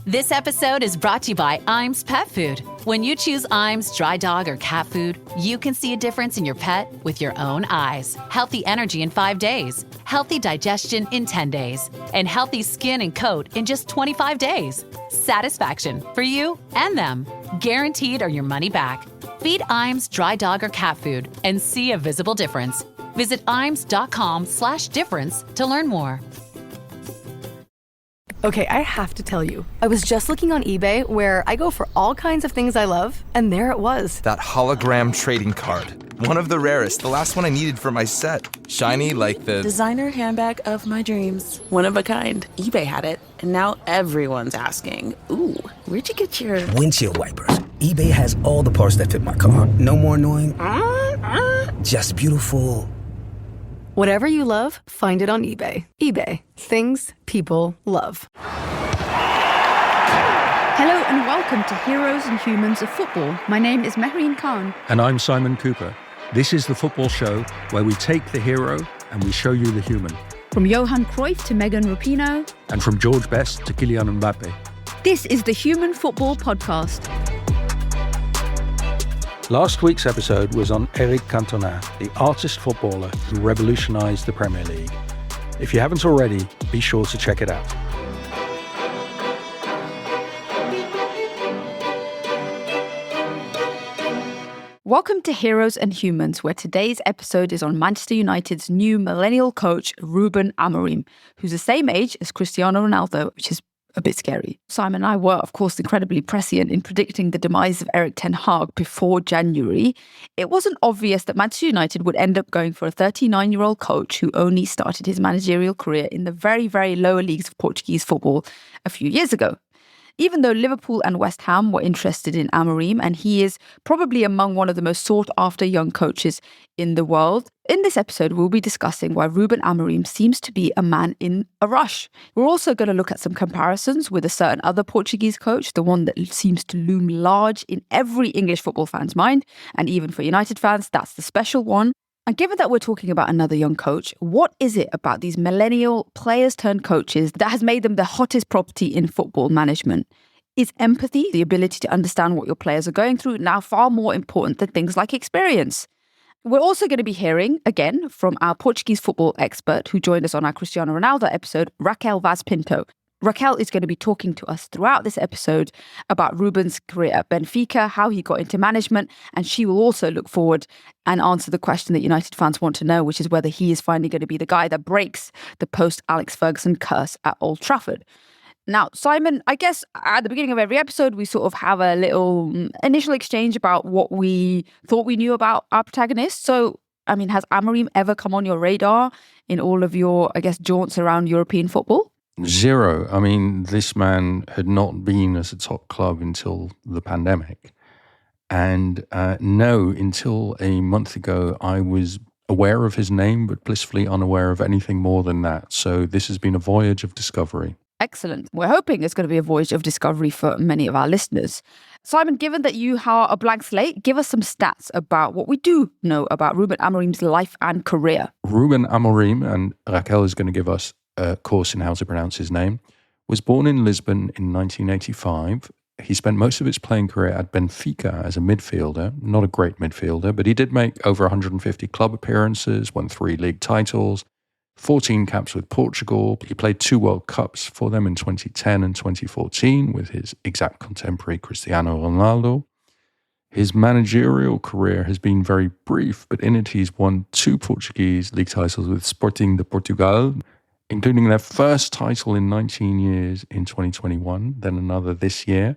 This episode is brought to you by Iams Pet Food. When you choose Iams dry dog or cat food, you can see a difference in your pet with your own eyes. Healthy energy in 5 days, healthy digestion in 10 days, and healthy skin and coat in just 25 days. Satisfaction for you and them. Guaranteed or your money back. Feed Iams dry dog or cat food and see a visible difference. Visit iams.com/difference to learn more. Okay, I have to tell you, I was just looking on eBay where I go for all kinds of things I love, and there it was. That hologram trading card. One of the rarest, the last one I needed for my set. Shiny like the designer handbag of my dreams. One of a kind. eBay had it, and now everyone's asking, ooh, where'd you get your windshield wipers? eBay has all the parts that fit my car. No more annoying, just beautiful. Whatever you love, find it on eBay. eBay. Things people love. Hello and welcome to Heroes and Humans of Football. My name is Mehreen Khan. And I'm Simon Cooper. This is the football show where we take the hero and we show you the human. From Johan Cruyff to Megan Rapinoe. And from George Best to Kylian Mbappe. This is the Human Football Podcast. Last week's episode was on Erik Ten Hag, the artist footballer who revolutionised the Premier League. If you haven't already, be sure to check it out. Welcome to Heroes and Humans, where today's episode is on Manchester United's new millennial coach, Ruben Amorim, who's the same age as Cristiano Ronaldo, which is a bit scary. Simon and I were, of course, incredibly prescient in predicting the demise of Erik Ten Hag before January. It wasn't obvious that Manchester United would end up going for a 39-year-old coach who only started his managerial career in the very, very lower leagues of Portuguese football a few years ago. Even though Liverpool and West Ham were interested in Amorim, and he is probably among one of the most sought-after young coaches in the world, in this episode we'll be discussing why Ruben Amorim seems to be a man in a rush. We're also going to look at some comparisons with a certain other Portuguese coach, the one that seems to loom large in every English football fan's mind, and even for United fans, that's the special one. And given that we're talking about another young coach, what is it about these millennial players-turned-coaches that has made them the hottest property in football management? Is empathy, the ability to understand what your players are going through, now far more important than things like experience? We're also going to be hearing, again, from our Portuguese football expert who joined us on our Cristiano Ronaldo episode, Raquel Vaz Pinto. Raquel is going to be talking to us throughout this episode about Ruben's career at Benfica, how he got into management, and she will also look forward and answer the question that United fans want to know, which is whether he is finally going to be the guy that breaks the post-Alex Ferguson curse at Old Trafford. Now, Simon, I guess at the beginning of every episode, we sort of have a little initial exchange about what we thought we knew about our protagonist. So, I mean, has Amorim ever come on your radar in all of your, I guess, jaunts around European football? Zero. I mean, this man had not been at a top club until the pandemic. And no, until a month ago, I was aware of his name, but blissfully unaware of anything more than that. So this has been a voyage of discovery. Excellent. We're hoping it's going to be a voyage of discovery for many of our listeners. Simon, given that you are a blank slate, give us some stats about what we do know about Ruben Amorim's life and career. Ruben Amorim, and Raquel is going to give us a course in how to pronounce his name, was born in Lisbon in 1985. He spent most of his playing career at Benfica as a midfielder, not a great midfielder, but he did make over 150 club appearances, won 3 league titles, 14 caps with Portugal. He played 2 World Cups for them in 2010 and 2014 with his exact contemporary Cristiano Ronaldo. His managerial career has been very brief, but in it he's won 2 Portuguese league titles with Sporting de Portugal, including their first title in 19 years in 2021, then another this year.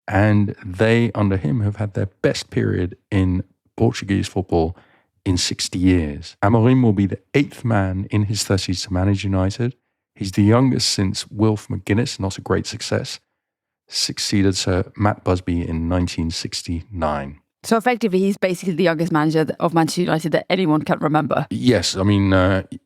And they, under him, have had their best period in Portuguese football in 60 years. Amorim will be the 8th man in his 30s to manage United. He's the youngest since Wilf McGuinness, not a great success, succeeded Sir Matt Busby in 1969. So effectively, he's basically the youngest manager of Manchester United that anyone can remember. Yes, I mean,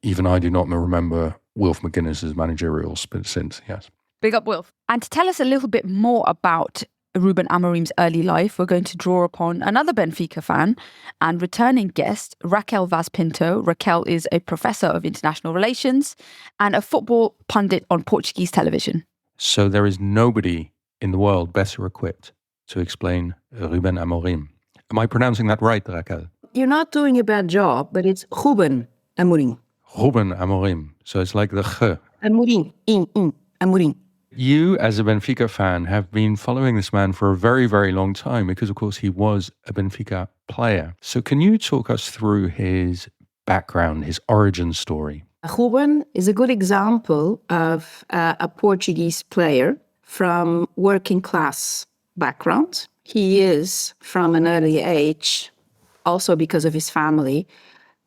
even I do not remember Wilf McGuinness's managerial since, yes. Big up, Wilf. And to tell us a little bit more about Ruben Amorim's early life, we're going to draw upon another Benfica fan and returning guest, Raquel Vaz Pinto. Raquel is a professor of international relations and a football pundit on Portuguese television. So there is nobody in the world better equipped to explain Ruben Amorim. Am I pronouncing that right, Raquel? You're not doing a bad job, but it's Ruben Amorim. Ruben Amorim. So it's like the ch. Amorim. Amorim. You, as a Benfica fan, have been following this man for a very, very long time because, of course, he was a Benfica player. So can you talk us through his background, his origin story? Ruben is a good example of a Portuguese player from working class background. He is, from an early age, also because of his family,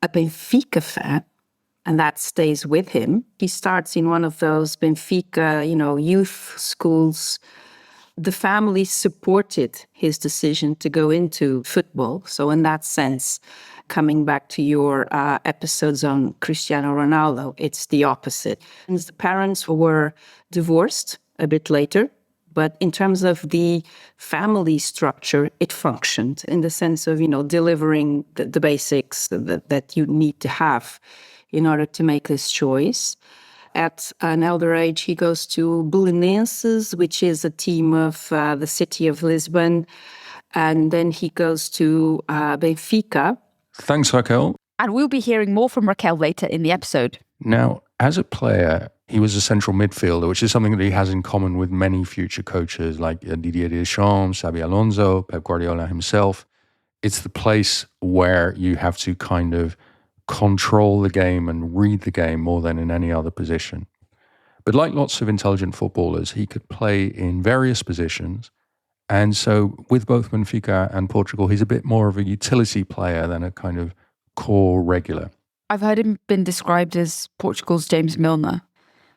a Benfica fan. And that stays with him. He starts in one of those Benfica, youth schools. The family supported his decision to go into football. So in that sense, coming back to your episodes on Cristiano Ronaldo, it's the opposite. And the parents were divorced a bit later. But in terms of the family structure, it functioned in the sense of, delivering the basics that you need to have in order to make this choice. At an elder age, he goes to Millennials, which is a team of the city of Lisbon. And then he goes to Benfica. Thanks, Raquel. And we'll be hearing more from Raquel later in the episode. Now, as a player, he was a central midfielder, which is something that he has in common with many future coaches like Didier Deschamps, Xabi Alonso, Pep Guardiola himself. It's the place where you have to kind of control the game and read the game more than in any other position. But like lots of intelligent footballers, he could play in various positions. And so with both Benfica and Portugal, he's a bit more of a utility player than a kind of core regular. I've heard him been described as Portugal's James Milner,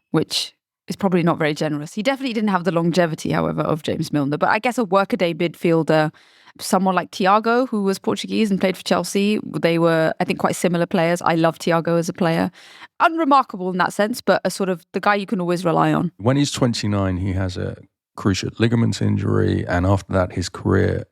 which is probably not very generous. He definitely didn't have the longevity, however, of James Milner. But I guess a workaday midfielder, someone like Thiago, who was Portuguese and played for Chelsea, they were, I think, quite similar players. I love Thiago as a player. Unremarkable in that sense, but a sort of the guy you can always rely on. When he's 29, he has a cruciate ligament injury. And after that, his career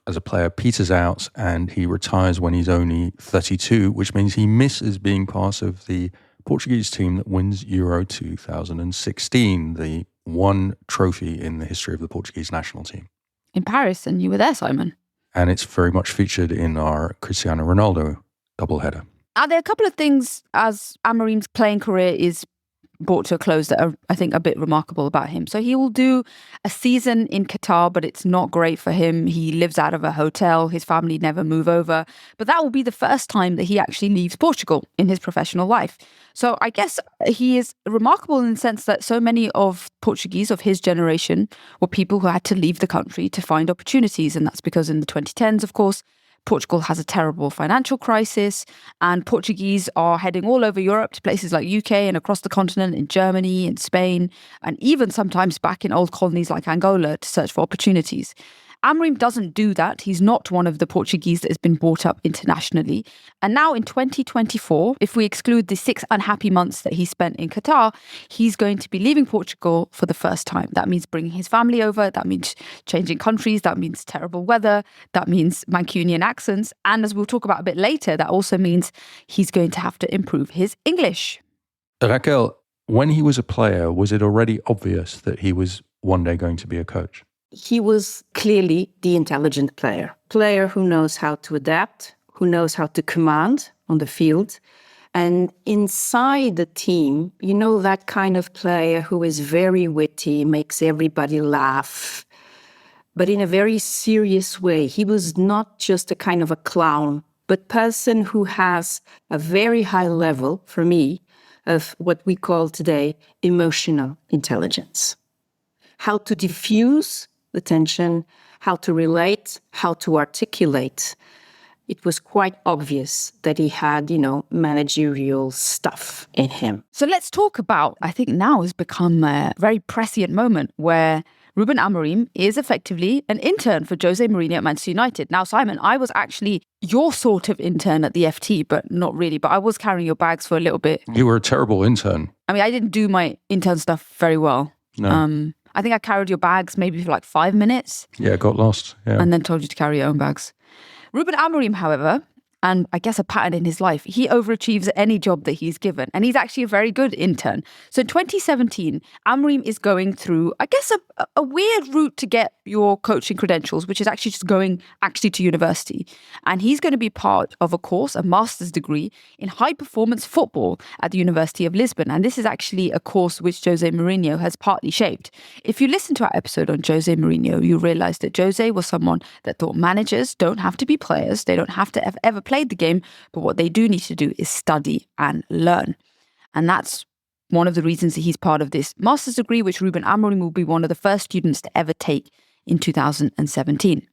as a player peters out and he retires when he's only 32, which means he misses being part of the Portuguese team that wins Euro 2016, the one trophy in the history of the Portuguese national team. In Paris, and you were there, Simon. And it's very much featured in our Cristiano Ronaldo doubleheader. Are there a couple of things as Amorim's playing career is brought to a close that are, I think, a bit remarkable about him? So he will do a season in Qatar, but it's not great for him. He lives out of a hotel. His family never move over. But that will be the first time that he actually leaves Portugal in his professional life. So I guess he is remarkable in the sense that so many of Portuguese of his generation were people who had to leave the country to find opportunities. And that's because in the 2010s, of course, Portugal has a terrible financial crisis, and Portuguese are heading all over Europe to places like UK and across the continent, in Germany, in Spain, and even sometimes back in old colonies like Angola to search for opportunities. Amorim doesn't do that. He's not one of the Portuguese that has been brought up internationally. And now in 2024, if we exclude the 6 unhappy months that he spent in Qatar, he's going to be leaving Portugal for the first time. That means bringing his family over. That means changing countries. That means terrible weather. That means Mancunian accents. And as we'll talk about a bit later, that also means he's going to have to improve his English. Raquel, when he was a player, was it already obvious that he was one day going to be a coach? He was clearly the intelligent player who knows how to adapt, who knows how to command on the field. And inside the team, that kind of player who is very witty, makes everybody laugh, but in a very serious way. He was not just a kind of a clown, but person who has a very high level, for me, of what we call today emotional intelligence. How to diffuse the tension, how to relate, how to articulate. It was quite obvious that he had, managerial stuff in him. So let's talk about, I think now has become a very prescient moment where Ruben Amorim is effectively an intern for José Mourinho at Manchester United. Now, Simon, I was actually your sort of intern at the FT, but not really. But I was carrying your bags for a little bit. You were a terrible intern. I mean, I didn't do my intern stuff very well. No. I think I carried your bags maybe for like 5 minutes. Yeah, got lost. Yeah. And then told you to carry your own bags. Ruben Amorim, however, and I guess a pattern in his life. He overachieves at any job that he's given, and he's actually a very good intern. So in 2017, Amorim is going through, I guess, a weird route to get your coaching credentials, which is actually just going to university. And he's going to be part of a course, a master's degree in high performance football at the University of Lisbon. And this is actually a course which José Mourinho has partly shaped. If you listen to our episode on José Mourinho, you realize that José was someone that thought managers don't have to be players. They don't have to have ever played the game, but what they do need to do is study and learn. And that's one of the reasons that he's part of this master's degree, which Ruben Amorim will be one of the first students to ever take in 2017.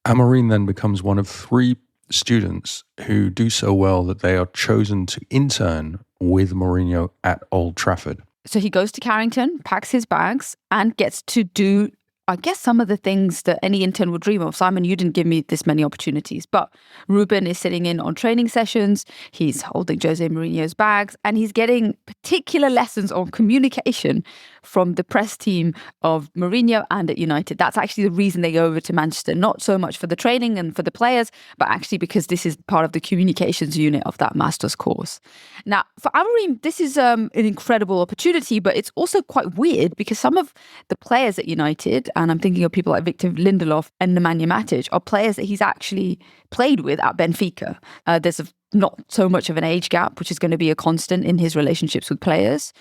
Amorim then becomes one of 3 students who do so well that they are chosen to intern with Mourinho at Old Trafford. So he goes to Carrington, packs his bags, and gets to do, I guess, some of the things that any intern would dream of. Simon, you didn't give me this many opportunities, but Ruben is sitting in on training sessions, he's holding José Mourinho's bags, and he's getting particular lessons on communication from the press team of Mourinho and at United. That's actually the reason they go over to Manchester, not so much for the training and for the players, but actually because this is part of the communications unit of that master's course. Now, for Amorim, this is an incredible opportunity, but it's also quite weird because some of the players at United, and I'm thinking of people like Victor Lindelof and Nemanja Matic, are players that he's actually played with at Benfica. There's not so much of an age gap, which is going to be a constant in his relationships with players.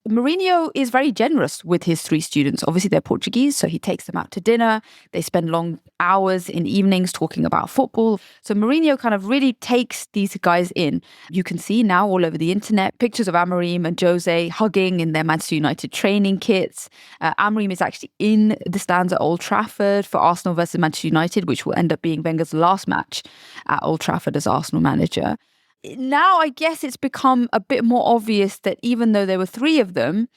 Mourinho is very generous with his 3 students. Obviously, they're Portuguese, so he takes them out to dinner. They spend long hours in evenings talking about football. So Mourinho kind of really takes these guys in. You can see now all over the internet pictures of Amorim and José hugging in their Manchester United training kits. Amorim is actually in the stands at Old Trafford for Arsenal versus Manchester United, which will end up being Wenger's last match at Old Trafford as Arsenal manager. Now, I guess it's become a bit more obvious that even though there were 3 of them,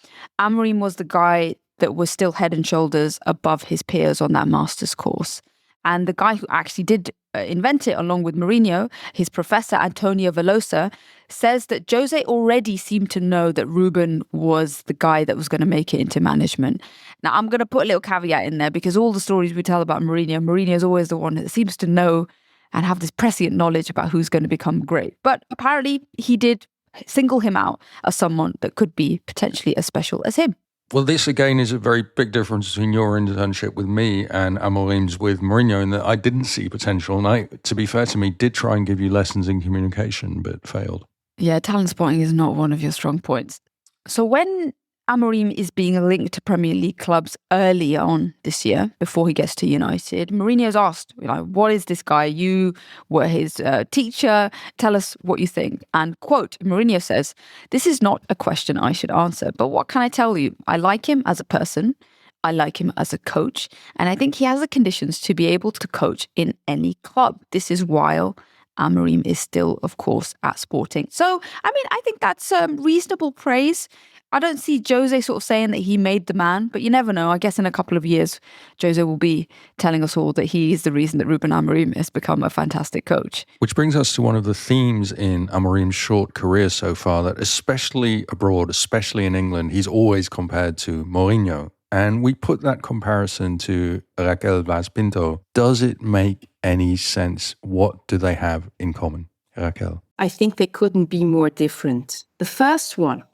Amorim was the guy that was still head and shoulders above his peers on that master's course. And the guy who actually did invent it, along with Mourinho, his professor, Antonio Velosa, says that José already seemed to know that Ruben was the guy that was going to make it into management. Now, I'm going to put a little caveat in there because all the stories we tell about Mourinho is always the one that seems to know and have this prescient knowledge about who's going to become great. But apparently he did single him out as someone that could be potentially as special as him. Well, this again is a very big difference between your internship with me and Amorim's with Mourinho in that I didn't see potential. And I, to be fair to me, did try and give you lessons in communication, but failed. Yeah, talent spotting is not one of your strong points. So when Amorim is being linked to Premier League clubs early on this year, before he gets to United, Mourinho's asked, what is this guy? You were his teacher. Tell us what you think. And quote, Mourinho says, "This is not a question I should answer, but what can I tell you? I like him as a person. I like him as a coach. And I think he has the conditions to be able to coach in any club. This is while Amorim is still, of course, at Sporting." So, I think that's reasonable praise. I don't see José sort of saying that he made the man, but you never know. I guess in a couple of years, José will be telling us all that he is the reason that Ruben Amorim has become a fantastic coach. Which brings us to one of the themes in Amorim's short career so far, that especially abroad, especially in England, he's always compared to Mourinho. And we put that comparison to Raquel Vaz Pinto. Does it make any sense? What do they have in common, Raquel? I think they couldn't be more different. The first one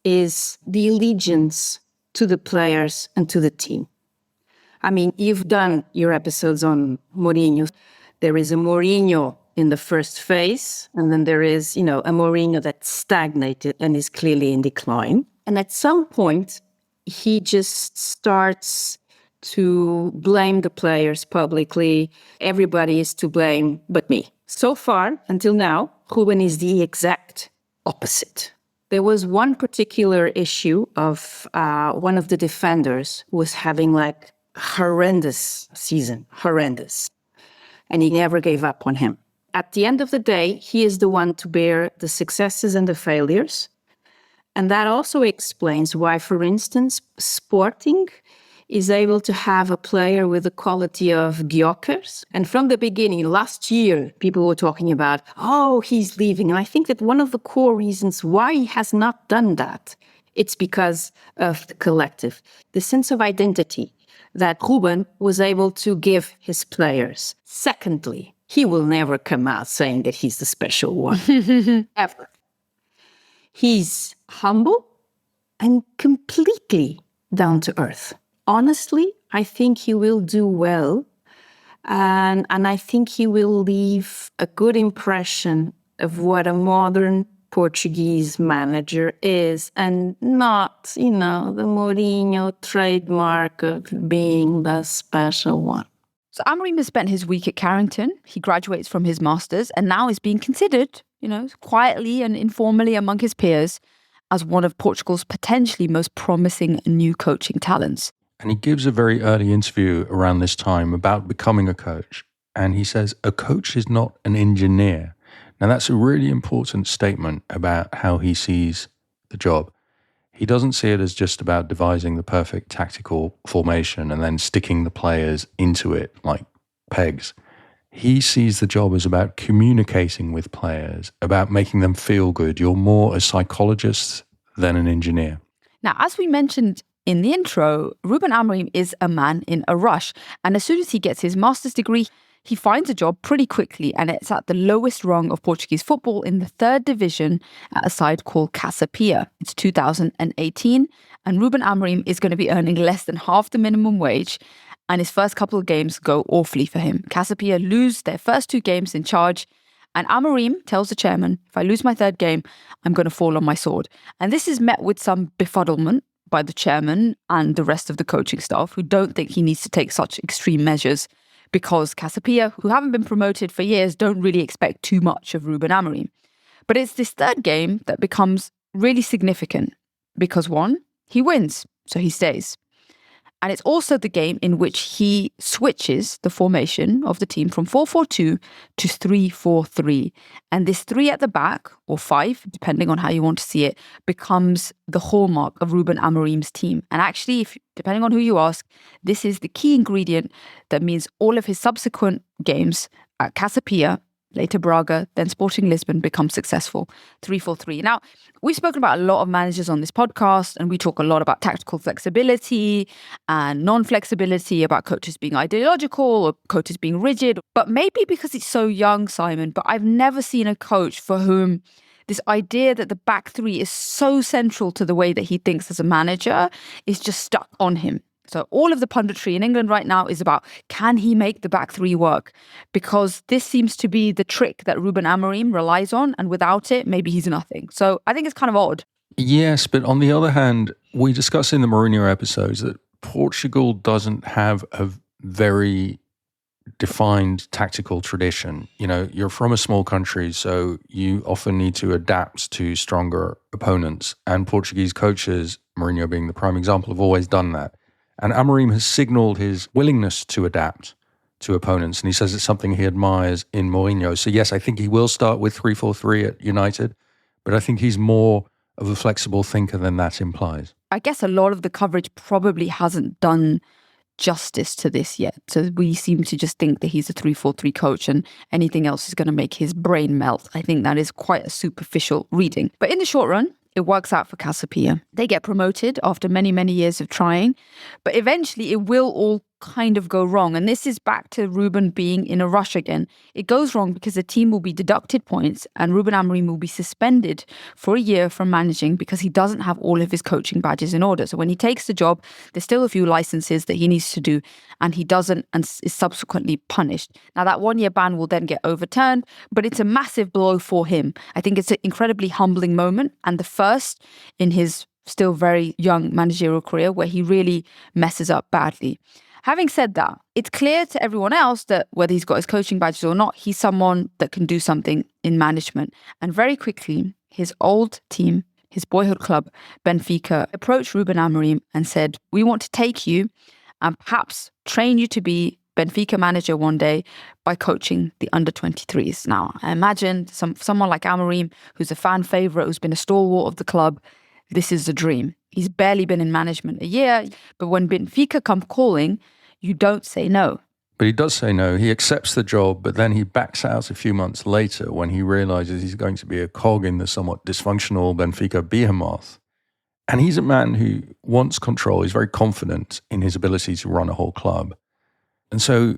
is the allegiance to the players and to the team. You've done your episodes on Mourinho. There is a Mourinho in the first phase, and then there is, a Mourinho that stagnated and is clearly in decline. And at some point, he just starts to blame the players publicly. Everybody is to blame but me. So far, until now, Ruben is the exact opposite. There was one particular issue of one of the defenders who was having horrendous season, horrendous. And he never gave up on him. At the end of the day, he is the one to bear the successes and the failures. And that also explains why, for instance, Sporting is able to have a player with the quality of Gyökeres. And from the beginning, last year, people were talking about, he's leaving. And I think that one of the core reasons why he has not done that, it's because of the collective, the sense of identity that Ruben was able to give his players. Secondly, he will never come out saying that he's the special one, ever. He's humble and completely down to earth. Honestly, I think he will do well, and I think he will leave a good impression of what a modern Portuguese manager is, and not, the Mourinho trademark of being the special one. So Amorim has spent his week at Carrington. He graduates from his master's and now is being considered, quietly and informally among his peers as one of Portugal's potentially most promising new coaching talents. And he gives a very early interview around this time about becoming a coach. And he says, a coach is not an engineer. Now, that's a really important statement about how he sees the job. He doesn't see it as just about devising the perfect tactical formation and then sticking the players into it like pegs. He sees the job as about communicating with players, about making them feel good. You're more a psychologist than an engineer. Now, as we mentioned in the intro, Ruben Amorim is a man in a rush. And as soon as he gets his master's degree, he finds a job pretty quickly, and it's at the lowest rung of Portuguese football in the 3rd division at a side called Casa Pia. It's 2018, and Ruben Amorim is going to be earning less than half the minimum wage, and his first couple of games go awfully for him. Casa Pia lose their first 2 games in charge, and Amorim tells the chairman, if I lose my 3rd game, I'm going to fall on my sword. And this is met with some befuddlement by the chairman and the rest of the coaching staff, who don't think he needs to take such extreme measures, because Casa Pia, who haven't been promoted for years, don't really expect too much of Ruben Amorim. But it's this 3rd game that becomes really significant because, 1, he wins, so he stays. And it's also the game in which he switches the formation of the team from 4-4-2 to 3-4-3. And this 3 at the back, or 5, depending on how you want to see it, becomes the hallmark of Ruben Amorim's team. And actually, depending on who you ask, this is the key ingredient that means all of his subsequent games at Casa Pia, later Braga, then Sporting Lisbon, become successful. 3-4-3. Now, we've spoken about a lot of managers on this podcast, and we talk a lot about tactical flexibility and non-flexibility, about coaches being ideological or coaches being rigid. But maybe because he's so young, Simon, but I've never seen a coach for whom this idea that the back 3 is so central to the way that he thinks as a manager is just stuck on him. So all of the punditry in England right now is about, can he make the back 3 work? Because this seems to be the trick that Ruben Amorim relies on, and without it, maybe he's nothing. So I think it's kind of odd. Yes, but on the other hand, we discussed in the Mourinho episodes that Portugal doesn't have a very defined tactical tradition. You're from a small country, so you often need to adapt to stronger opponents. And Portuguese coaches, Mourinho being the prime example, have always done that. And Amorim has signalled his willingness to adapt to opponents, and he says it's something he admires in Mourinho. So yes, I think he will start with 3-4-3 at United, but I think he's more of a flexible thinker than that implies. I guess a lot of the coverage probably hasn't done justice to this yet. So we seem to just think that he's a 3-4-3 coach and anything else is going to make his brain melt. I think that is quite a superficial reading. But in the short run, it works out for Casa Pia. They get promoted after many, many years of trying, but eventually it will all kind of go wrong. And this is back to Ruben being in a rush again. It goes wrong because the team will be deducted points and Ruben Amorim will be suspended for a year from managing because he doesn't have all of his coaching badges in order. So when he takes the job, there's still a few licenses that he needs to do, and he doesn't, and is subsequently punished. Now that 1-year ban will then get overturned, but it's a massive blow for him. I think it's an incredibly humbling moment, and the first in his still very young managerial career where he really messes up badly. Having said that, it's clear to everyone else that whether he's got his coaching badges or not, he's someone that can do something in management. And very quickly, his old team, his boyhood club, Benfica, approached Ruben Amorim and said, we want to take you and perhaps train you to be Benfica manager one day by coaching the under-23s. Now, I imagine someone like Amorim, who's a fan favourite, who's been a stalwart of the club, this is the dream. He's barely been in management a year, but when Benfica come calling, you don't say no. But he does say no. He accepts the job, but then he backs out a few months later when he realises he's going to be a cog in the somewhat dysfunctional Benfica behemoth. And he's a man who wants control. He's very confident in his ability to run a whole club. And so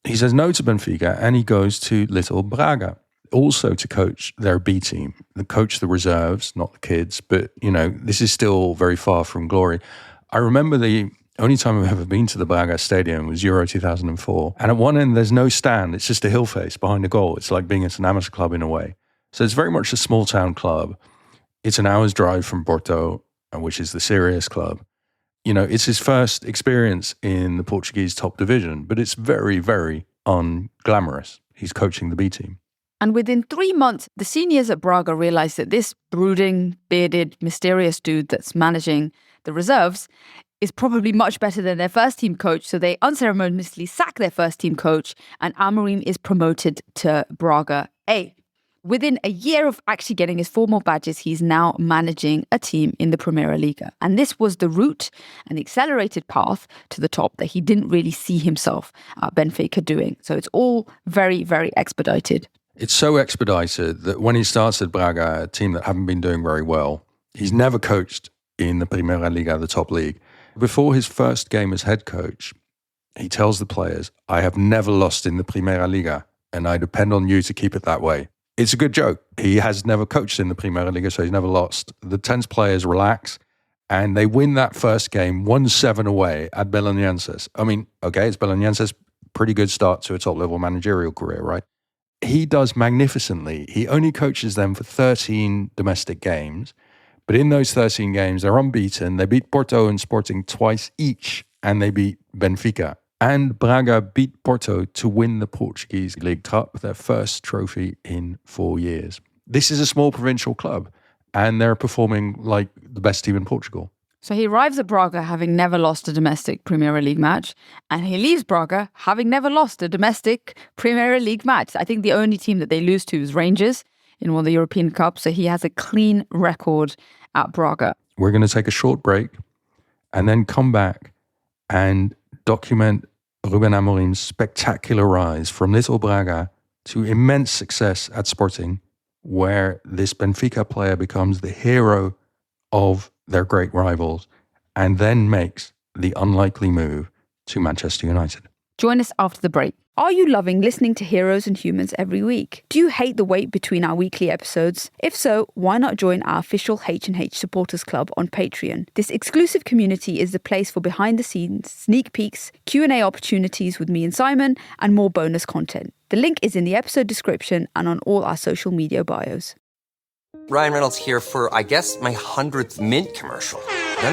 He says no to Benfica and he goes to Little Braga, also to coach their B team, coach the reserves, not the kids. But, this is still very far from glory. I remember the only time I've ever been to the Braga stadium was Euro 2004. And at one end, there's no stand. It's just a hill face behind a goal. It's like being at an amateur club in a way. So it's very much a small town club. It's an hour's drive from Porto, which is the serious club. It's his first experience in the Portuguese top division, but it's very, very unglamorous. He's coaching the B team. And within 3 months, the seniors at Braga realised that this brooding, bearded, mysterious dude that's managing the reserves is probably much better than their first team coach. So they unceremoniously sack their first team coach and Amorim is promoted to Braga A. Within a year of actually getting his formal badges, he's now managing a team in the Primeira Liga. And this was the route and the accelerated path to the top that he didn't really see himself at Benfica doing. So it's all very, very expedited. It's so expedited that when he starts at Braga, a team that haven't been doing very well, he's never coached in the Primeira Liga, the top league. Before his first game as head coach, he tells the players, I have never lost in the Primeira Liga, and I depend on you to keep it that way. It's a good joke. He has never coached in the Primeira Liga, so he's never lost. The 10th players relax, and they win that first game 1-7 away at Belenenses. I mean, okay, it's Belenenses, pretty good start to a top-level managerial career, right? He does magnificently. He only coaches them for 13 domestic games, but in those 13 games, they're unbeaten. They beat Porto and Sporting twice each, and they beat Benfica. And Braga beat Porto to win the Portuguese League Cup, their first trophy in 4 years. This is a small provincial club, and they're performing like the best team in Portugal. So he arrives at Braga having never lost a domestic Primeira League match, and he leaves Braga having never lost a domestic Primeira League match. I think the only team that they lose to is Rangers in one of the European Cups, so he has a clean record at Braga. We're going to take a short break and then come back and document Ruben Amorim's spectacular rise from Little Braga to immense success at Sporting, where this Benfica player becomes the hero of their great rivals and then makes the unlikely move to Manchester United. Join us after the break. Are you loving listening to Heroes and Humans every week? Do you hate the wait between our weekly episodes? If so, why not join our official H&H Supporters Club on Patreon? This exclusive community is the place for behind-the-scenes, sneak peeks, Q&A opportunities with me and Simon, and more bonus content. The link is in the episode description and on all our social media bios. Ryan Reynolds here for, I guess, my 100th Mint commercial. No,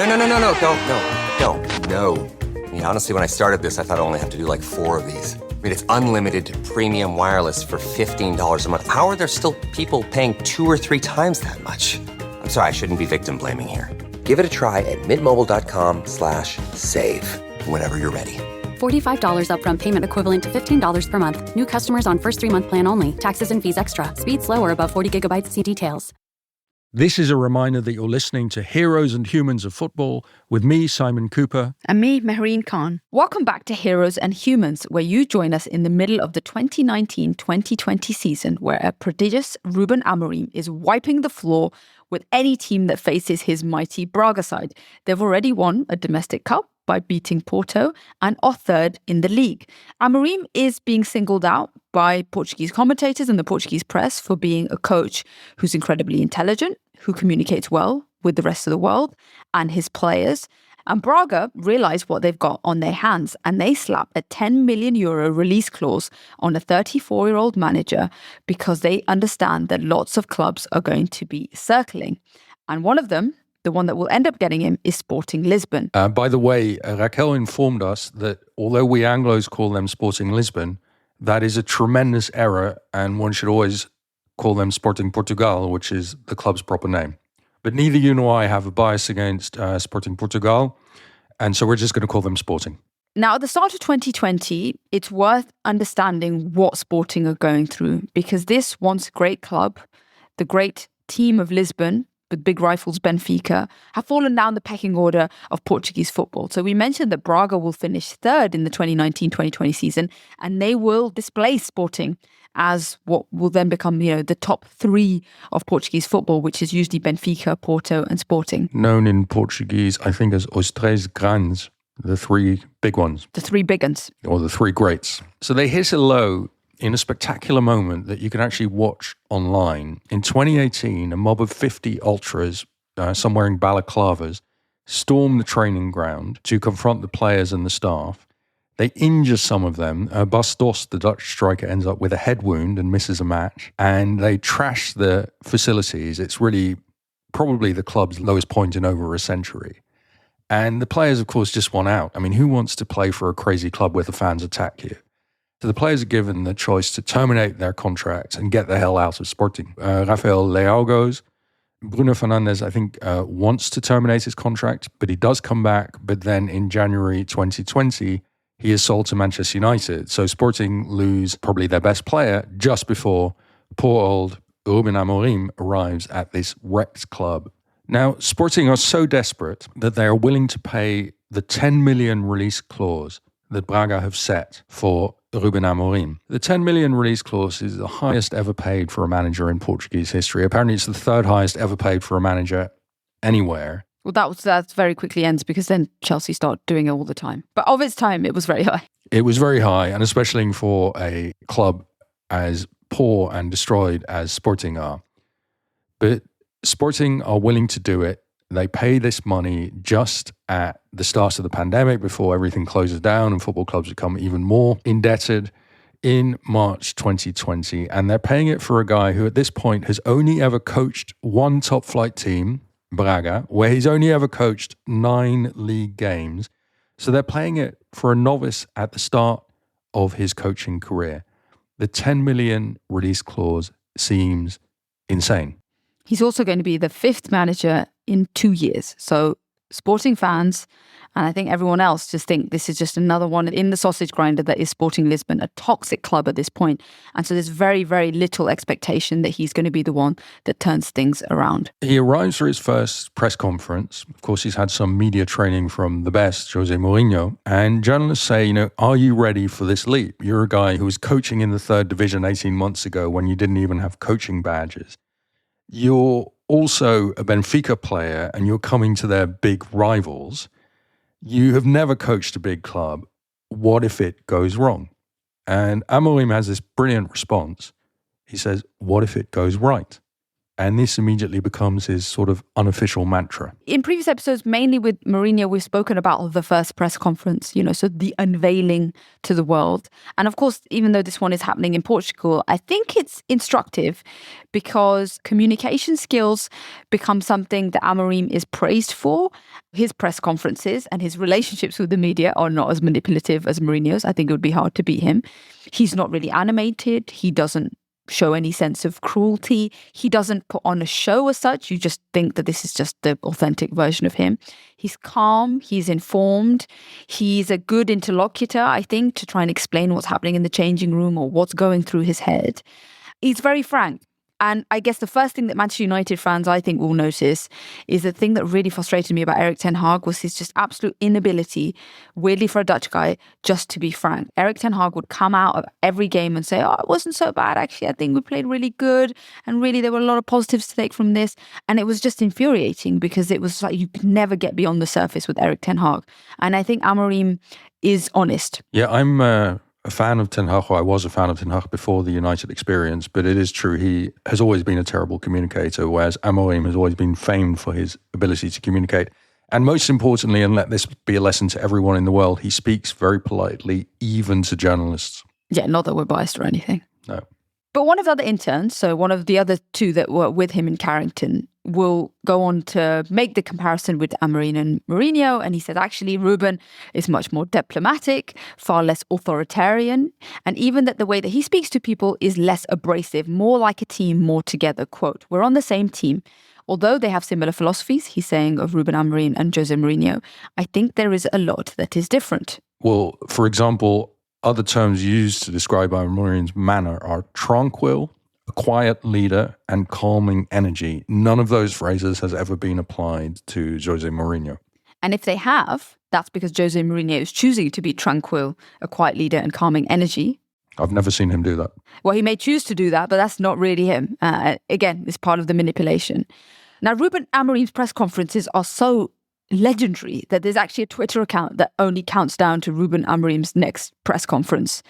don't. I mean, honestly, when I started this, I thought I only have to do like 4 of these. I mean, it's unlimited premium wireless for $15 a month. How are there still people paying 2 or 3 times that much? I'm sorry, I shouldn't be victim blaming here. Give it a try at mintmobile.com/save. Whenever you're ready. $45 upfront payment equivalent to $15 per month. New customers on first 3-month plan only. Taxes and fees extra. Speed slower above 40 gigabytes. See details. This is a reminder that you're listening to Heroes and Humans of Football with me, Simon Cooper. And me, Mehreen Khan. Welcome back to Heroes and Humans, where you join us in the middle of the 2019-2020 season, where a prodigious Ruben Amorim is wiping the floor with any team that faces his mighty Braga side. They've already won a domestic cup by beating Porto and are third in the league. Amorim is being singled out by Portuguese commentators and the Portuguese press for being a coach who's incredibly intelligent, who communicates well with the rest of the world and his players. And Braga realise what they've got on their hands, and they slap a €10 million release clause on a 34-year-old manager because they understand that lots of clubs are going to be circling. And one of them, the one that will end up getting him, is Sporting Lisbon. By the way, Raquel informed us that although we Anglos call them Sporting Lisbon, that is a tremendous error, and one should always call them Sporting Portugal, which is the club's proper name. But neither you nor I have a bias against Sporting Portugal, and so we're just going to call them Sporting. Now, at the start of 2020, it's worth understanding what Sporting are going through, because this once great club, the great team of Lisbon, with big rivals Benfica, have fallen down the pecking order of Portuguese football. So we mentioned that Braga will finish third in the 2019-2020 season, and they will displace Sporting as what will then become, the top 3 of Portuguese football, which is usually Benfica, Porto and Sporting. Known in Portuguese, I think, as Os Três Grandes, The three big ones. The three big ones. Or the three greats. So they hit a low in a spectacular moment that you can actually watch online. In 2018, a mob of 50 ultras, some wearing balaclavas, stormed the training ground to confront the players and the staff. They injure some of them. Bastos, the Dutch striker, ends up with a head wound and misses a match. And they trash the facilities. It's really probably the club's lowest point in over a century. And the players, of course, just want out. I mean, who wants to play for a crazy club where the fans attack you? So the players are given the choice to terminate their contracts and get the hell out of Sporting. Rafael Leao goes. Bruno Fernandes, I think, wants to terminate his contract, but he does come back. But then in January 2020, he is sold to Manchester United. So Sporting lose probably their best player just before poor old Ruben Amorim arrives at this wrecked club. Now, Sporting are so desperate that they are willing to pay the 10 million release clause that Braga have set for Ruben Amorim. The 10 million release clause is the highest ever paid for a manager in Portuguese history. Apparently, it's the third highest ever paid for a manager anywhere. Well, that very quickly ends because then Chelsea start doing it all the time. But of its time, it was very high. It was very high, and especially for a club as poor and destroyed as Sporting are. But Sporting are willing to do it. They pay this money just at the start of the pandemic before everything closes down and football clubs become even more indebted in March 2020. And they're paying it for a guy who at this point has only ever coached one top flight team, Braga, where he's only ever coached 9 league games. So they're paying it for a novice at the start of his coaching career. The 10 million release clause seems insane. He's also going to be the 5th manager in 2 years. So Sporting fans, and I think everyone else, just think this is just another one in the sausage grinder that is Sporting Lisbon, a toxic club at this point. And so there's very, very little expectation that he's going to be the one that turns things around. He arrives for his first press conference. Of course, he's had some media training from the best, José Mourinho. And journalists say, are you ready for this leap? You're a guy who was coaching in the 3rd division 18 months ago when you didn't even have coaching badges. You're also a Benfica player and you're coming to their big rivals. You have never coached a big club. What if it goes wrong? And Amorim has this brilliant response. He says, what if it goes right? And this immediately becomes his sort of unofficial mantra. In previous episodes, mainly with Mourinho, we've spoken about the first press conference, so the unveiling to the world. And of course, even though this one is happening in Portugal, I think it's instructive because communication skills become something that Amorim is praised for. His press conferences and his relationships with the media are not as manipulative as Mourinho's. I think it would be hard to beat him. He's not really animated. He doesn't show any sense of cruelty. He doesn't put on a show as such. You just think that this is just the authentic version of him. He's calm. He's informed. He's a good interlocutor, I think, to try and explain what's happening in the changing room or what's going through his head. He's very frank. And I guess the first thing that Manchester United fans, I think, will notice is the thing that really frustrated me about Erik Ten Hag was his just absolute inability, weirdly for a Dutch guy, just to be frank. Erik Ten Hag would come out of every game and say, it wasn't so bad. Actually, I think we played really good. And really, there were a lot of positives to take from this. And it was just infuriating because it was like you could never get beyond the surface with Erik Ten Hag. And I think Amorim is honest. Yeah, I'm a fan of Ten Hag. I was a fan of Ten Hag before the United experience, but it is true he has always been a terrible communicator, whereas Amorim has always been famed for his ability to communicate. And most importantly, and let this be a lesson to everyone in the world, he speaks very politely, even to journalists. Yeah, not that we're biased or anything. No. But one of the other interns, so one of the other 2 that were with him in Carrington, will go on to make the comparison with Amorim and Mourinho. And he said, actually, Ruben is much more diplomatic, far less authoritarian. And even that the way that he speaks to people is less abrasive, more like a team, more together. Quote, we're on the same team. Although they have similar philosophies, he's saying, of Ruben Amorim and José Mourinho, I think there is a lot that is different. Well, for example, other terms used to describe Amorim's manner are tranquil, a quiet leader, and calming energy. None of those phrases has ever been applied to José Mourinho. And if they have, that's because José Mourinho is choosing to be tranquil, a quiet leader, and calming energy. I've never seen him do that. Well, he may choose to do that, but that's not really him. Again, it's part of the manipulation. Now, Ruben Amorim's press conferences are so legendary that there's actually a Twitter account that only counts down to Ruben Amorim's next press conference.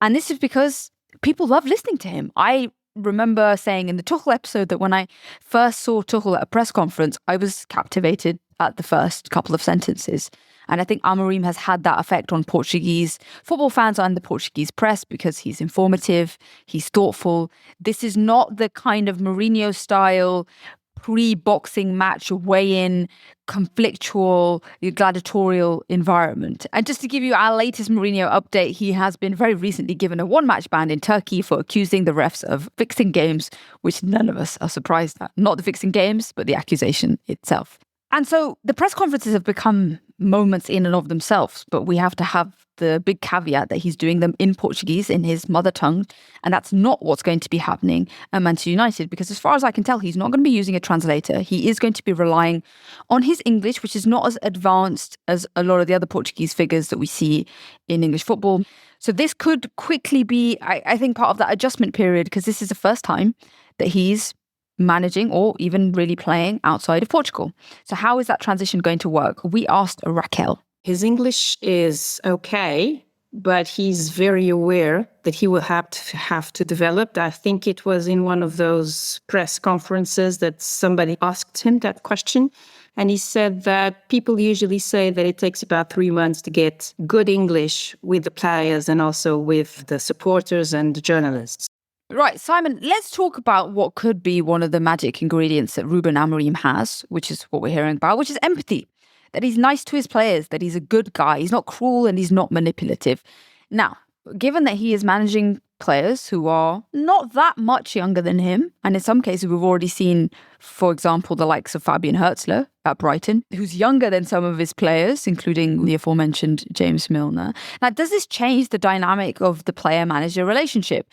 And this is because people love listening to him. I remember saying in the Tuchel episode that when I first saw Tuchel at a press conference, I was captivated at the first couple of sentences. And I think Amorim has had that effect on Portuguese football fans and the Portuguese press because he's informative, he's thoughtful. This is not the kind of Mourinho style pre-boxing match weigh-in, conflictual, gladiatorial environment. And just to give you our latest Mourinho update, he has been very recently given a one-match ban in Turkey for accusing the refs of fixing games, which none of us are surprised at. Not the fixing games, but the accusation itself. And so the press conferences have become moments in and of themselves, but we have to have the big caveat that he's doing them in Portuguese, in his mother tongue, and that's not what's going to be happening at Manchester United, because as far as I can tell, he's not going to be using a translator. He is going to be relying on his English, which is not as advanced as a lot of the other Portuguese figures that we see in English football. So this could quickly be, I think, part of that adjustment period, because this is the first time that he's managing or even really playing outside of Portugal. So how is that transition going to work? We asked Raquel. His English is okay, but he's very aware that he will have to develop. I think it was in one of those press conferences that somebody asked him that question. And he said that people usually say that it takes about 3 months to get good English with the players and also with the supporters and the journalists. Right, Simon, let's talk about what could be one of the magic ingredients that Ruben Amorim has, which is what we're hearing about, which is empathy. That he's nice to his players, that he's a good guy, he's not cruel and he's not manipulative. Now, given that he is managing players who are not that much younger than him, and in some cases we've already seen, for example, the likes of Fabian Hertzler at Brighton, who's younger than some of his players, including the aforementioned James Milner. Now, does this change the dynamic of the player-manager relationship?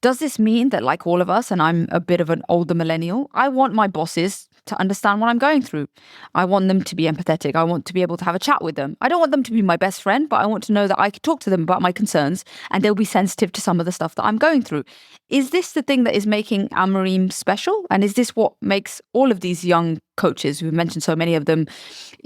Does this mean that, like all of us, and I'm a bit of an older millennial, I want my bosses to understand what I'm going through? I want them to be empathetic. I want to be able to have a chat with them. I don't want them to be my best friend, but I want to know that I can talk to them about my concerns and they'll be sensitive to some of the stuff that I'm going through. Is this the thing that is making Amorim special? And is this what makes all of these young coaches, we've mentioned so many of them,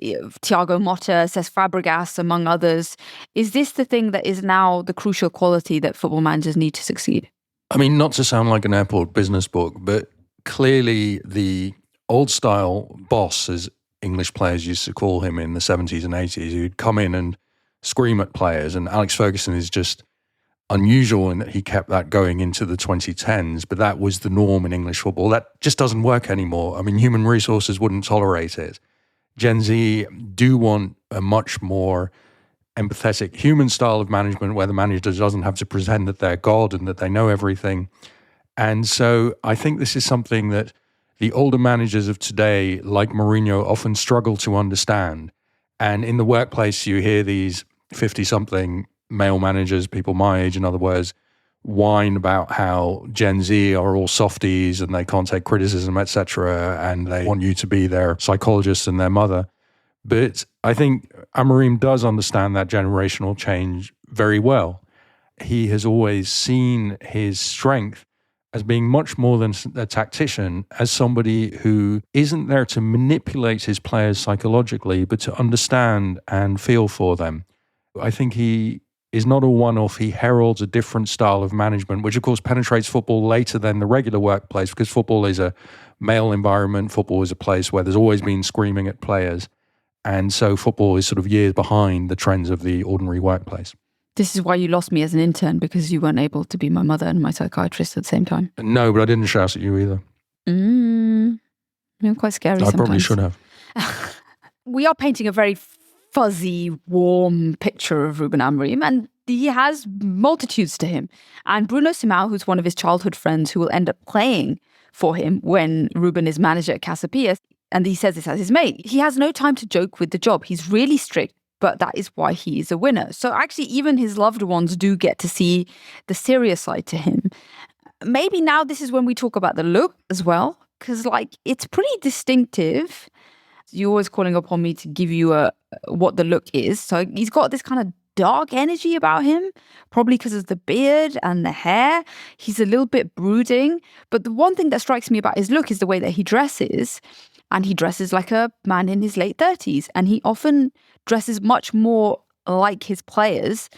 Thiago Motta, Cesc Fabregas, among others, is this the thing that is now the crucial quality that football managers need to succeed? I mean, not to sound like an airport business book, but clearly the old-style boss, as English players used to call him in the 70s and 80s, who'd come in and scream at players, and Alex Ferguson is just unusual in that he kept that going into the 2010s, but that was the norm in English football. That just doesn't work anymore. I mean, human resources wouldn't tolerate it. Gen Z do want a much more empathetic human style of management where the manager doesn't have to pretend that they're God and that they know everything. And so I think this is something that the older managers of today, like Mourinho, often struggle to understand. And in the workplace, you hear these 50-something male managers, people my age, in other words, whine about how Gen Z are all softies and they can't take criticism, etc., and they want you to be their psychologist and their mother. But I think Amorim does understand that generational change very well. He has always seen his strength as being much more than a tactician, as somebody who isn't there to manipulate his players psychologically, but to understand and feel for them. I think he is not a one-off. He heralds a different style of management, which of course penetrates football later than the regular workplace, because football is a male environment. Football is a place where there's always been screaming at players. And so football is sort of years behind the trends of the ordinary workplace. This is why you lost me as an intern, because you weren't able to be my mother and my psychiatrist at the same time. No, but I didn't shout at you either. You're quite scary sometimes. I probably should have. We are painting a very fuzzy, warm picture of Ruben Amorim, and he has multitudes to him. And Bruno Simão, who's one of his childhood friends who will end up playing for him when Ruben is manager at Casa Pia, and he says this as his mate, he has no time to joke with the job. He's really strict, but that is why he is a winner. So actually, even his loved ones do get to see the serious side to him. Maybe now this is when we talk about the look as well, because it's pretty distinctive. You're always calling upon me to give you what the look is. So he's got this kind of dark energy about him, probably because of the beard and the hair. He's a little bit brooding. But the one thing that strikes me about his look is the way that he dresses. and he dresses like a man in his late 30s. And he often dresses much more like his players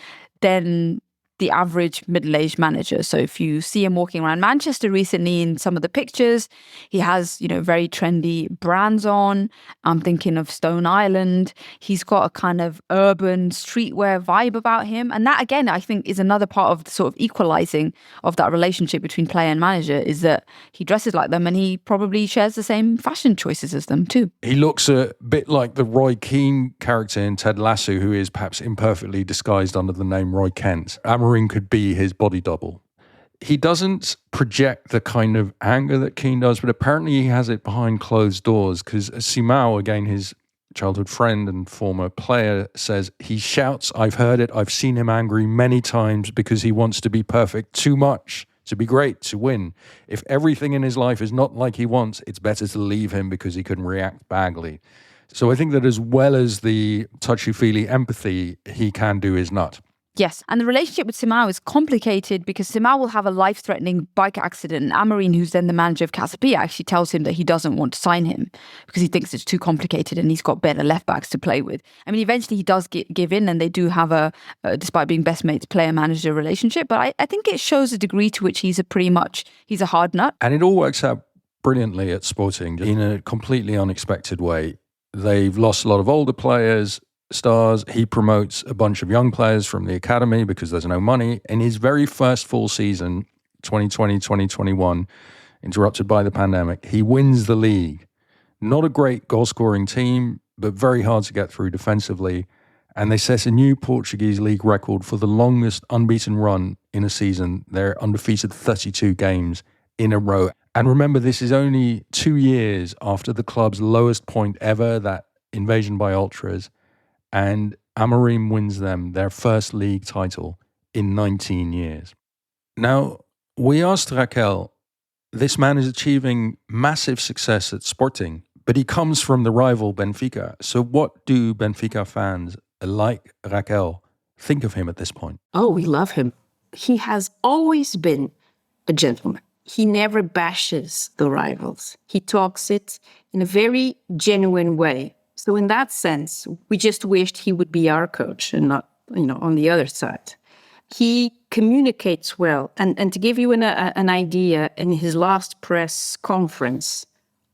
than the average middle-aged manager. So if you see him walking around Manchester recently in some of the pictures, he has, very trendy brands on. I'm thinking of Stone Island. He's got a kind of urban streetwear vibe about him. And that, again, I think is another part of the sort of equalizing of that relationship between player and manager, is that he dresses like them and he probably shares the same fashion choices as them too. He looks a bit like the Roy Keane character in Ted Lasso, who is perhaps imperfectly disguised under the name Roy Kent. Amorim could be his body double. He doesn't project the kind of anger that Keane does, but apparently he has it behind closed doors, because Simão, again, his childhood friend and former player, says he shouts, "I've heard it, I've seen him angry many times because he wants to be perfect too much, to be great, to win. If everything in his life is not like he wants, it's better to leave him because he can react badly." So I think that as well as the touchy-feely empathy, he can do his nut. Yes, and the relationship with Simão is complicated because Simão will have a life-threatening bike accident, and Amorim, who's then the manager of Casapia, actually tells him that he doesn't want to sign him because he thinks it's too complicated and he's got better left-backs to play with. I mean, eventually he does give in, and they do have despite being best mates, player-manager relationship, but I think it shows a degree to which he's a hard nut. And it all works out brilliantly at Sporting in a completely unexpected way. They've lost a lot of older players, stars. He promotes a bunch of young players from the academy because there's no money. In his very first full season, 2020-2021, interrupted by the pandemic, he wins the league. Not a great goal-scoring team, but very hard to get through defensively. And they set a new Portuguese league record for the longest unbeaten run in a season. They're undefeated 32 games in a row. And remember, this is only 2 years after the club's lowest point ever, that invasion by ultras. And Amorim wins them their first league title in 19 years. Now, we asked Raquel, this man is achieving massive success at Sporting, but he comes from the rival Benfica. So what do Benfica fans like Raquel think of him at this point? Oh, we love him. He has always been a gentleman. He never bashes the rivals. He talks it in a very genuine way. So in that sense, we just wished he would be our coach and not, on the other side. He communicates well. And to give you an idea, in his last press conference,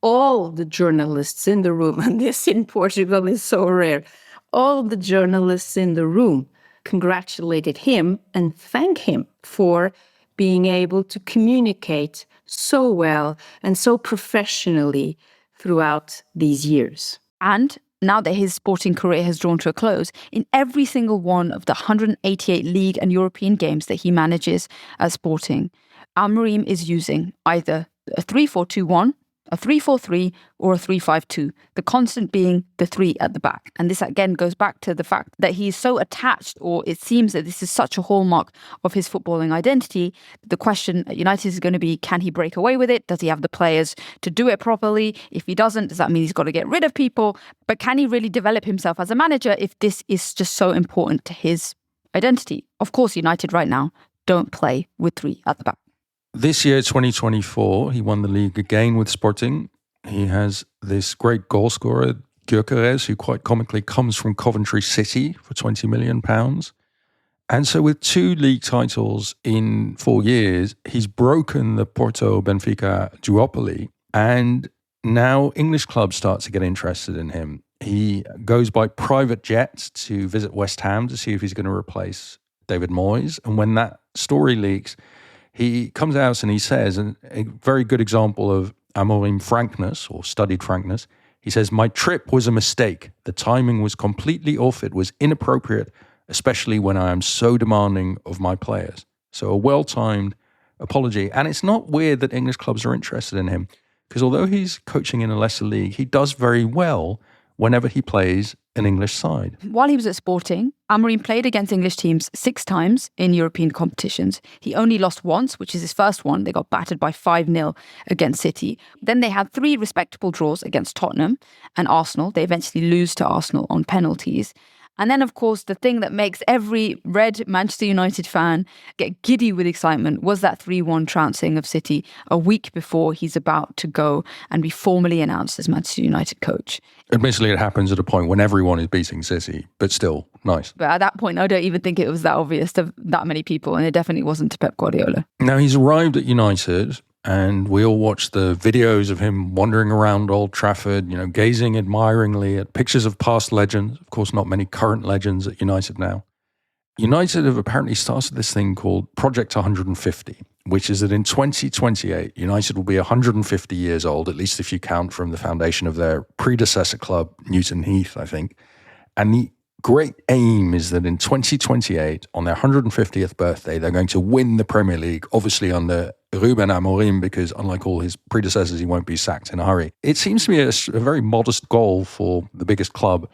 all the journalists in the room, and this in Portugal is so rare, all the journalists in the room congratulated him and thanked him for being able to communicate so well and so professionally throughout these years. And now that his Sporting career has drawn to a close, in every single one of the 188 league and European games that he manages at Sporting, Amorim is using either a 3-4-2-1, a 3-4-3, or a 3-5-2, the constant being the 3 at the back. And this again goes back to the fact that he is so attached, or it seems that this is such a hallmark of his footballing identity. The question at United is going to be, can he break away with it? Does he have the players to do it properly? If he doesn't, does that mean he's got to get rid of people? But can he really develop himself as a manager if this is just so important to his identity? Of course, United right now don't play with 3 at the back. This year, 2024, he won the league again with Sporting. He has this great goal scorer, Gyökeres, who quite comically comes from Coventry City for £20 million. And so with 2 league titles in 4 years, he's broken the Porto-Benfica duopoly. And now English clubs start to get interested in him. He goes by private jet to visit West Ham to see if he's going to replace David Moyes. And when that story leaks, he comes out and he says, and a very good example of Amorim frankness or studied frankness, he says, "My trip was a mistake. The timing was completely off. It was inappropriate, especially when I am so demanding of my players." So a well-timed apology. And it's not weird that English clubs are interested in him, because although he's coaching in a lesser league, he does very well whenever he plays an English side. While he was at Sporting, Amorim played against English teams 6 times in European competitions. He only lost once, which is his first one. They got battered by 5-0 against City. Then they had 3 respectable draws against Tottenham and Arsenal. They eventually lose to Arsenal on penalties. And then, of course, the thing that makes every red Manchester United fan get giddy with excitement was that 3-1 trouncing of City a week before he's about to go and be formally announced as Manchester United coach. Admittedly, it happens at a point when everyone is beating City, but still, nice. But at that point, I don't even think it was that obvious to that many people, and it definitely wasn't to Pep Guardiola. Now, he's arrived at United, and we all watched the videos of him wandering around Old Trafford, gazing admiringly at pictures of past legends. Of course, not many current legends at United now. United have apparently started this thing called Project 150, which is that in 2028, United will be 150 years old, at least if you count from the foundation of their predecessor club, Newton Heath, I think. And the great aim is that in 2028, on their 150th birthday, they're going to win the Premier League, obviously under Ruben Amorim, because unlike all his predecessors, he won't be sacked in a hurry. It seems to be a very modest goal for the biggest club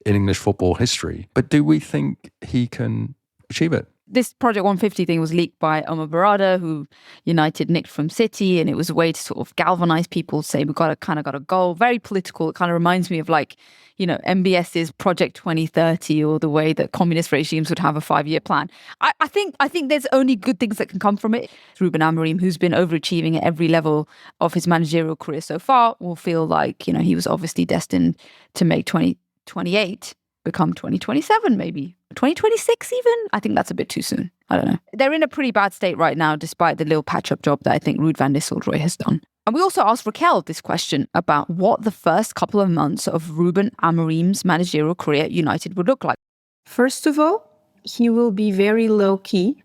in English football history. But do we think he can achieve it? This Project 150 thing was leaked by Omar Barada, who United nicked from City, and it was a way to sort of galvanize people, say we've got a goal. Very political. It kind of reminds me of MBS's Project 2030, or the way that communist regimes would have a 5-year plan. I think there's only good things that can come from it. Ruben Amorim, who's been overachieving at every level of his managerial career so far, will feel like, he was obviously destined to make 2028 become 2027, maybe 2026 even. I think that's a bit too soon. I don't know. They're in a pretty bad state right now, despite the little patch-up job that I think Ruud van Nistelrooy has done. And we also asked Raquel this question about what the first couple of months of Ruben Amorim's managerial career at United would look like. First of all, he will be very low-key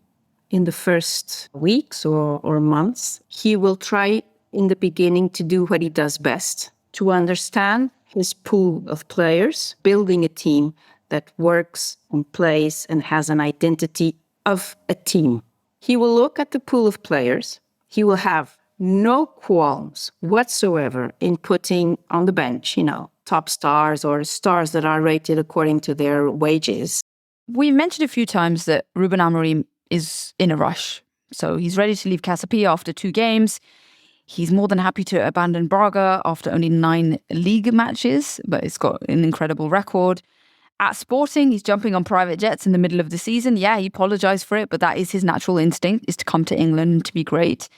in the first weeks or months. He will try in the beginning to do what he does best, to understand his pool of players, building a team that works and plays and has an identity of a team. He will look at the pool of players. He will have no qualms whatsoever in putting on the bench, top stars or stars that are rated according to their wages. We mentioned a few times that Ruben Amorim is in a rush. So he's ready to leave Casapia after 2 games. He's more than happy to abandon Braga after only 9 league matches, but it's got an incredible record. At Sporting, he's jumping on private jets in the middle of the season. Yeah, he apologised for it, but that is his natural instinct, is to come to England and to be great.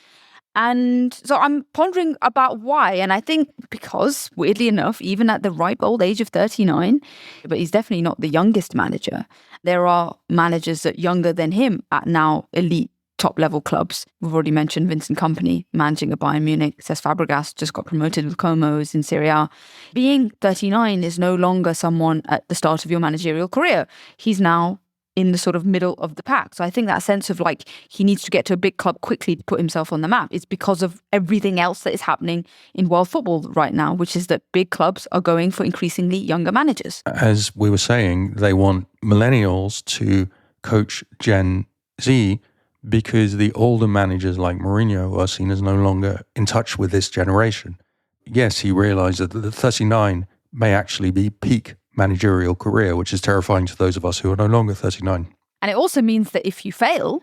And so I'm pondering about why. And I think because, weirdly enough, even at the ripe old age of 39, but he's definitely not the youngest manager, there are managers that are younger than him at now elite top-level clubs. We've already mentioned Vincent Kompany managing at Bayern Munich. Cesc Fabregas just got promoted with Como, is in Serie A. Being 39 is no longer someone at the start of your managerial career. He's now in the sort of middle of the pack. So I think that sense of he needs to get to a big club quickly to put himself on the map is because of everything else that is happening in world football right now, which is that big clubs are going for increasingly younger managers. As we were saying, they want millennials to coach Gen Z because the older managers like Mourinho are seen as no longer in touch with this generation. Yes, he realised that the 39 may actually be peak managerial career, which is terrifying to those of us who are no longer 39. And it also means that if you fail,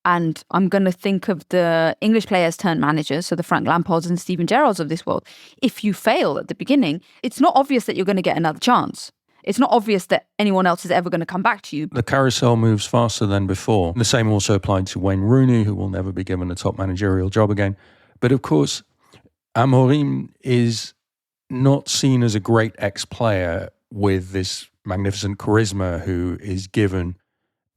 and I'm going to think of the English players turned managers, so the Frank Lampards and Steven Gerrards of this world, if you fail at the beginning, it's not obvious that you're going to get another chance. It's not obvious that anyone else is ever going to come back to you. The carousel moves faster than before. The same also applied to Wayne Rooney, who will never be given a top managerial job again. But of course, Amorim is not seen as a great ex-player with this magnificent charisma who is given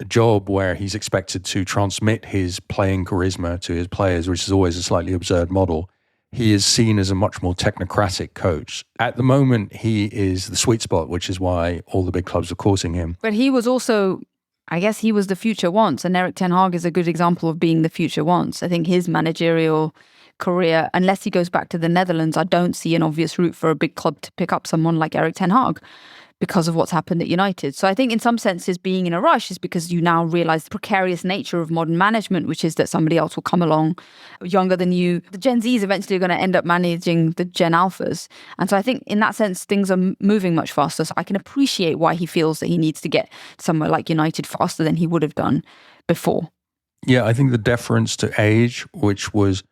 a job where he's expected to transmit his playing charisma to his players, which is always a slightly absurd model. He is seen as a much more technocratic coach. At the moment, he is the sweet spot, which is why all the big clubs are courting him. But he was also, I guess he was the future once, and Erik Ten Hag is a good example of being the future once. I think his managerial career, unless he goes back to the Netherlands, I don't see an obvious route for a big club to pick up someone like Erik Ten Hag because of what's happened at United. So I think in some senses being in a rush is because you now realise the precarious nature of modern management, which is that somebody else will come along younger than you. The Gen Zs eventually are going to end up managing the Gen Alphas. And so I think in that sense, things are moving much faster. So I can appreciate why he feels that he needs to get somewhere like United faster than he would have done before. Yeah, I think the deference to age, which was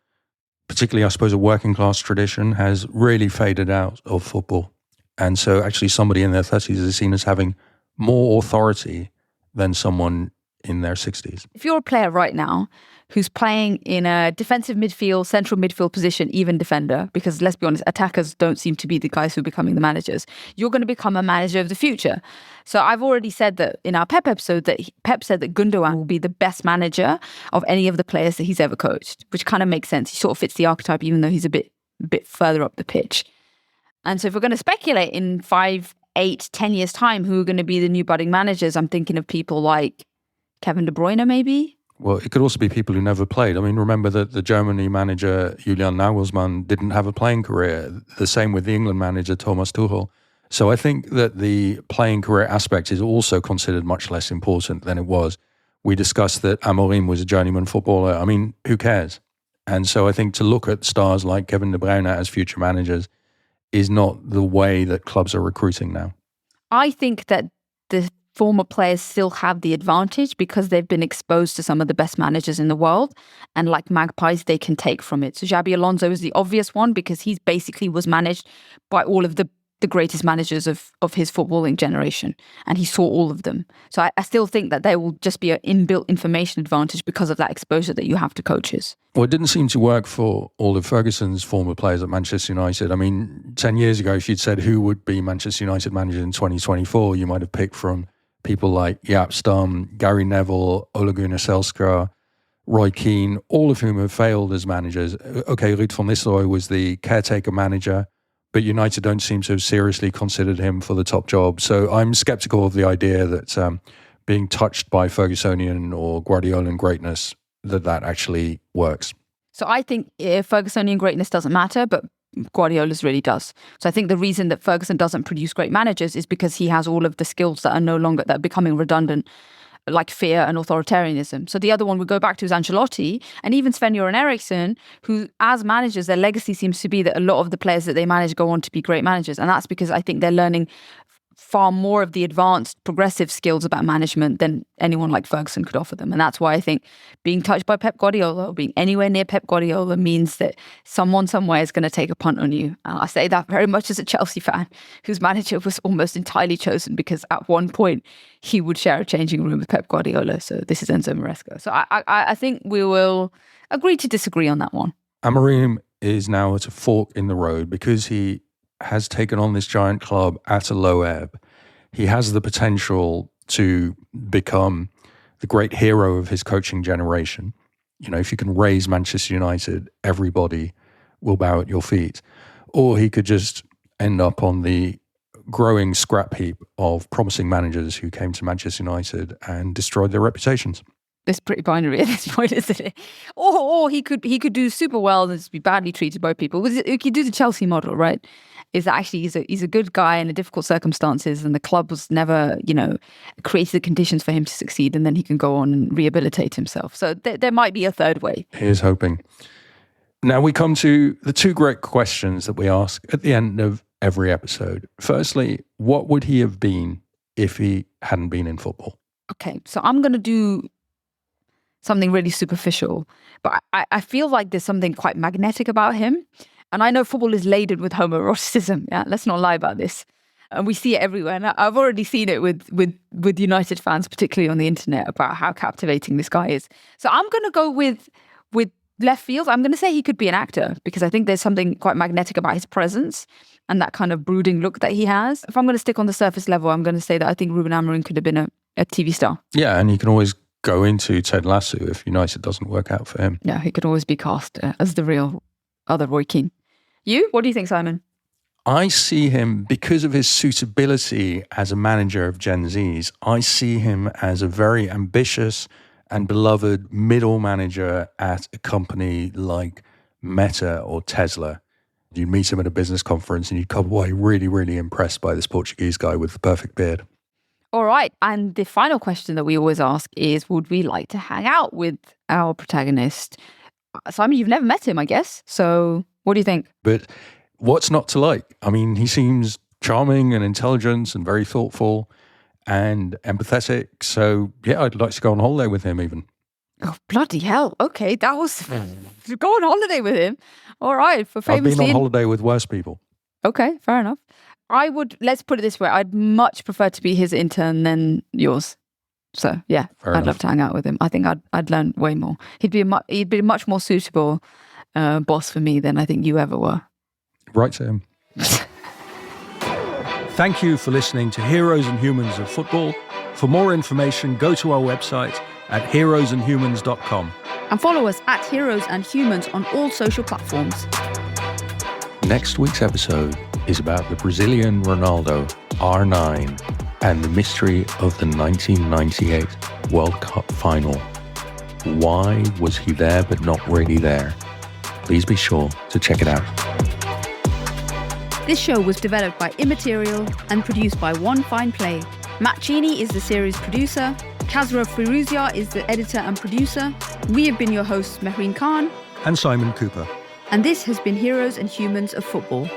particularly, I suppose, a working class tradition, has really faded out of football. And so actually somebody in their 30s is seen as having more authority than someone in their 60s. If you're a player right now who's playing in a defensive midfield, central midfield position, even defender, because let's be honest, attackers don't seem to be the guys who are becoming the managers, you're going to become a manager of the future. So I've already said that in our Pep episode, that Pep said that Gundogan will be the best manager of any of the players that he's ever coached, which kind of makes sense. He sort of fits the archetype, even though he's a bit further up the pitch. And so if we're going to speculate in 5, 8, 10 years' time who are going to be the new budding managers, I'm thinking of people like Kevin De Bruyne, maybe? Well, it could also be people who never played. I mean, remember that the Germany manager, Julian Nagelsmann, didn't have a playing career. The same with the England manager, Thomas Tuchel. So I think that the playing career aspect is also considered much less important than it was. We discussed that Amorim was a journeyman footballer. I mean, who cares? And so I think to look at stars like Kevin De Bruyne as future managers is not the way that clubs are recruiting now. I think that the former players still have the advantage because they've been exposed to some of the best managers in the world, and like magpies, they can take from it. So Xabi Alonso is the obvious one because he basically was managed by all of the greatest managers of his footballing generation, and he saw all of them. So I still think that there will just be an inbuilt information advantage because of that exposure that you have to coaches. Well, it didn't seem to work for all of Ferguson's former players at Manchester United. I mean, 10 years ago, if you'd said who would be Manchester United manager in 2024, you might have picked from people like Jaap Stam, Gary Neville, Ole Gunnar Solskjaer, Roy Keane, all of whom have failed as managers. Okay, Ruud van Nistelrooy was the caretaker manager, but United don't seem to have seriously considered him for the top job. So I'm sceptical of the idea that being touched by Fergusonian or Guardiolian greatness, that actually works. So I think Fergusonian greatness doesn't matter, but Guardiola's really does. So I think the reason that Ferguson doesn't produce great managers is because he has all of the skills that are becoming redundant, like fear and authoritarianism. So the other one we go back to is Ancelotti and even Sven-Göran Eriksson, who as managers, their legacy seems to be that a lot of the players that they manage go on to be great managers. And that's because I think they're learning far more of the advanced progressive skills about management than anyone like Ferguson could offer them. And that's why I think being touched by Pep Guardiola or being anywhere near Pep Guardiola means that someone somewhere is going to take a punt on you. And I say that very much as a Chelsea fan whose manager was almost entirely chosen because at one point he would share a changing room with Pep Guardiola. So this is Enzo Maresca. So I think we will agree to disagree on that one. Amorim is now at a fork in the road because he has taken on this giant club at a low ebb. He has the potential to become the great hero of his coaching generation. You know, if you can raise Manchester United, everybody will bow at your feet. Or he could just end up on the growing scrap heap of promising managers who came to Manchester United and destroyed their reputations. It's pretty binary at this point, isn't it? Or he could do super well and just be badly treated by people. He could do the Chelsea model, right? Is that actually he's a good guy in difficult circumstances and the club was never, created the conditions for him to succeed, and then he can go on and rehabilitate himself. So there might be a third way. Here's hoping. Now we come to the two great questions that we ask at the end of every episode. Firstly, what would he have been if he hadn't been in football? Okay, so I'm going to do something really superficial, but I feel like there's something quite magnetic about him. And I know football is laden with homoeroticism. Yeah, let's not lie about this. And we see it everywhere. And I've already seen it with United fans, particularly on the internet, about how captivating this guy is. So I'm going to go with left field. I'm going to say he could be an actor because I think there's something quite magnetic about his presence and that kind of brooding look that he has. If I'm going to stick on the surface level, I'm going to say that I think Ruben Amorim could have been a TV star. Yeah, and he can always go into Ted Lasso if United doesn't work out for him. Yeah, he could always be cast as the real other Roy Keane. You? What do you think, Simon? I see him, because of his suitability as a manager of Gen Zs, I see him as a very ambitious and beloved middle manager at a company like Meta or Tesla. You meet him at a business conference and you come away really, really impressed by this Portuguese guy with the perfect beard. All right. And the final question that we always ask is, would we like to hang out with our protagonist? Simon, you've never met him, I guess. So what do you think? But what's not to like? I mean, he seems charming and intelligent and very thoughtful and empathetic. So, yeah, I'd like to go on holiday with him even. Oh, bloody hell. Okay, that was... Go on holiday with him. All right, for famously... I've been on holiday with worse people. Okay, fair enough. let's put it this way, I'd much prefer to be his intern than yours. So yeah, I'd love to hang out with him. I think I'd learn way more. He'd be a much more suitable boss for me than I think you ever were. Right to him. Thank you for listening to Heroes and Humans of Football. For more information, go to our website at heroesandhumans.com. And follow us at Heroes and Humans on all social platforms. Next week's episode is about the Brazilian Ronaldo, R9, and the mystery of the 1998 World Cup final. Why was he there but not really there? Please be sure to check it out. This show was developed by Immaterial and produced by One Fine Play. Matt Cheney is the series producer. Kazra Firuzia is the editor and producer. We have been your hosts, Mehreen Khan and Simon Cooper. And this has been Heroes and Humans of Football.